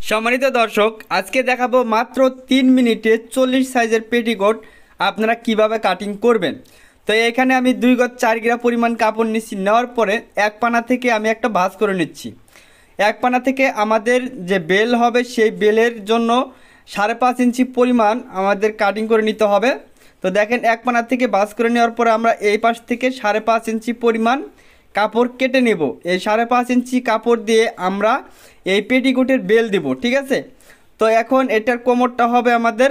সম্মানিত দর্শক, আজকে দেখাবো মাত্র 3 মিনিটে 40 সাইজের পেটিকোট আপনারা কিভাবে কাটিং করবেন। তো এখানে আমি 2 গজ 4 গিরা পরিমাণ কাপড় নিচ্ছি। নেওয়ার পরে এক পানা থেকে আমি একটা ভাঁজ করে নিচ্ছি। এক পানা থেকে আমাদের যে বেল হবে সেই বেলের জন্য 5.5 ইঞ্চি পরিমাণ আমাদের কাটিং করে নিতে হবে। তো দেখেন এক পানা থেকে ভাঁজ করে নেওয়ার পরে আমরা এই পাশ থেকে 5.5 ইঞ্চি পরিমাণ কাপড় কেটে নেব। এই 5.5 ইঞ্চি কাপড় দিয়ে আমরা এই পেটিকোটের বেল দেব, ঠিক আছে। তো এখন এটার কোমরটা হবে আমাদের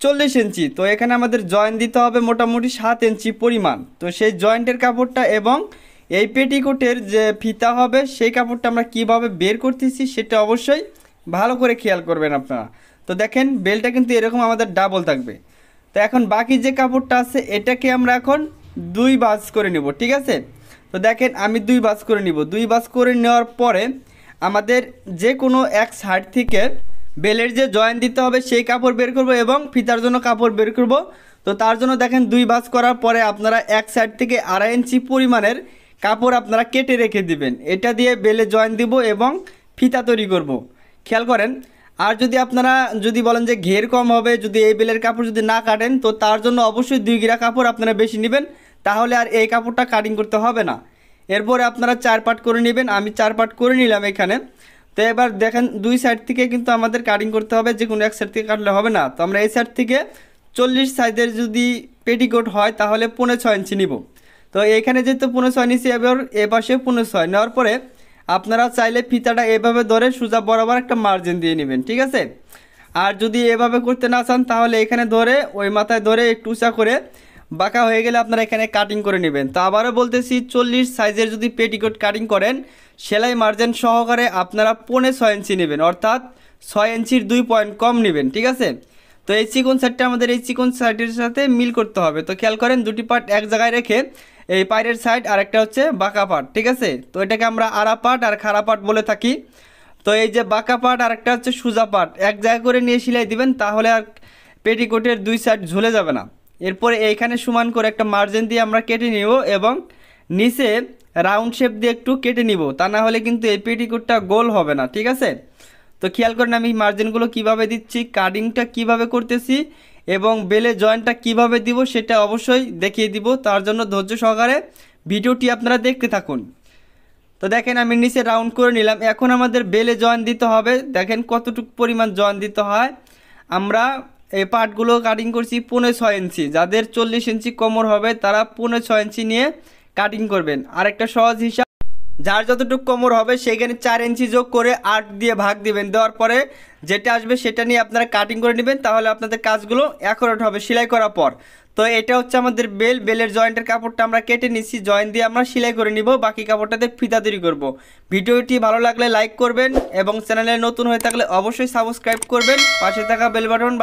40 ইঞ্চি। তো এখানে আমাদের জয়েন্ট দিতে হবে মোটামুটি 7 ইঞ্চি পরিমাণ। তো সেই জয়েন্টের কাপড়টা এবং এই পেটিকোটের যে ফিতা হবে সেই কাপড়টা আমরা কিভাবে বের করতেছি সেটা অবশ্যই ভালো করে খেয়াল করবেন আপনারা। তো দেখেন বেলটা কিন্তু এরকম আমাদের ডাবল থাকবে। তো এখন বাকি যে কাপড়টা আছে এটাকে আমরা এখন 2 ভাঁজ করে নেব, ঠিক আছে। তো দেখেন আমি 2 ভাঁজ করে নিব। 2 ভাঁজ করে নেওয়ার পরে আমাদের যে কোনো এক সাইড থেকে বেলের যে জয়েন্ট দিতে হবে সেই কাপড় বের করব এবং ফিতার জন্য কাপড় বের করব। তো তার জন্য দেখেন 2 ভাঁজ করার পরে আপনারা এক সাইড থেকে 2.5 ইঞ্চি পরিমাণের কাপড় আপনারা কেটে রেখে দিবেন। এটা দিয়ে বেলে জয়েন্ট দিব এবং ফিতা তৈরি করব, খেয়াল করেন। আর যদি আপনারা বলেন যে ঘের কম হবে, যদি এই বেলের কাপড় যদি না কাটেন, তো তার জন্য অবশ্যই 2 গিরা কাপড় আপনারা বেশি নেবেন, তাহলে আর এই কাপড়টা কাটিং করতে হবে না। এরপরে আপনারা 4 পার্ট করে নেবেন। আমি 4 পার্ট করে নিলাম এখানে। তো এবার দেখেন 2 সাইড থেকে কিন্তু আমাদের কাটিং করতে হবে, যে কোনো এক সাইড থেকে কাটলে হবে না। তো আমরা এই সাইড থেকে 40 সাইজের যদি পেটিকোট হয় তাহলে 6.5 ইঞ্চি নিব। তো এখানে যেহেতু 6.5 নিচ্ছি, এবার এ পাশে 6.5 নেওয়ার পরে আপনারা চাইলে ফিতাটা এভাবে ধরে সোজা বরাবর একটা মার্জিন দিয়ে নেবেন, ঠিক আছে। আর যদি এভাবে করতে না চান তাহলে এখানে ধরে ওই মাথায় ধরে একটু উঁচা করে বাঁকা হয়ে গেলে আপনারা এখানে কাটিং করে নেবেন। তো আবারও বলতেছি, 40 সাইজের যদি পেটিকোট কাটিং করেন সেলাই মার্জিন সহকারে আপনারা 6.5 ইঞ্চি নেবেন, অর্থাৎ 6 ইঞ্চির 2 পয়েন্ট কম নেবেন, ঠিক আছে। তো এই চিকন সাইডটা আমাদের এই চিকন সাইডের সাথে মিল করতে হবে। তো খেয়াল করেন দুটি পার্ট এক জায়গায় রেখে এই পায়ের সাইড আর একটা হচ্ছে বাঁকা পার্ট, ঠিক আছে। তো এটাকে আমরা আড়া পার্ট আর খাড়া পার্ট বলে থাকি। তো এই যে বাঁকা পার্ট আর একটা হচ্ছে সোজা পার্ট এক জায়গায় করে নিয়ে সেলাই দিবেন, তাহলে আর পেটিকোটের 2 সাইড ঝুলে যাবে না। এরপরে এইখানে সমান করে একটা মার্জিন দিয়ে আমরা কেটে নিব এবং নিচে রাউন্ড শেপ দিয়ে একটু কেটে নিব, তা না হলে কিন্তু এই পেটিকোটটা গোল হবে না, ঠিক আছে। তো খেয়াল করেন আমি মার্জিনগুলো কিভাবে দিচ্ছি, কাটিংটা কিভাবে করতেছি এবং বেলে জয়েন্টটা কিভাবে দিব সেটা অবশ্যই দেখিয়ে দিব। তার জন্য ধৈর্য সহকারে ভিডিওটি আপনারা দেখতে থাকুন। তো দেখেন আমি নিচে রাউন্ড করে নিলাম। এখন আমাদের বেলে জয়েন্ট দিতে হবে। দেখেন কতটুকু পরিমাণ জয়েন্ট দিতে হয়। আমরা এই পার্টগুলো কাটিং করছি 6.5 ইঞ্চি। যাদের 40 ইঞ্চি কোমর হবে তারা 6.5 ইঞ্চি নিয়ে কাটিং করবেন। আরেকটা সহজ হিসাব, যার যতটুকু কোমর হবে সেখানে 4 ইঞ্চি যোগ করে 8 দিয়ে ভাগ দিবেন। দেওয়ার পরে যেটা আসবে সেটা নিয়ে আপনারা কাটিং করে নেবেন, তাহলে আপনাদের কাজগুলো অ্যাকুরেট হবে সেলাই করার পর। তো এটা হচ্ছে আমাদের বেলের জয়েন্টের কাপড়টা আমরা কেটে নিচ্ছি, জয়েন্ট দিয়ে আমরা সেলাই করে নিব, বাকি কাপড়টাতে ফিতা তৈরি করব। ভিডিওটি ভালো লাগলে লাইক করবেন এবং চ্যানেলে নতুন হয়ে থাকলে অবশ্যই সাবস্ক্রাইব করবেন, পাশে থাকা বেল বাটন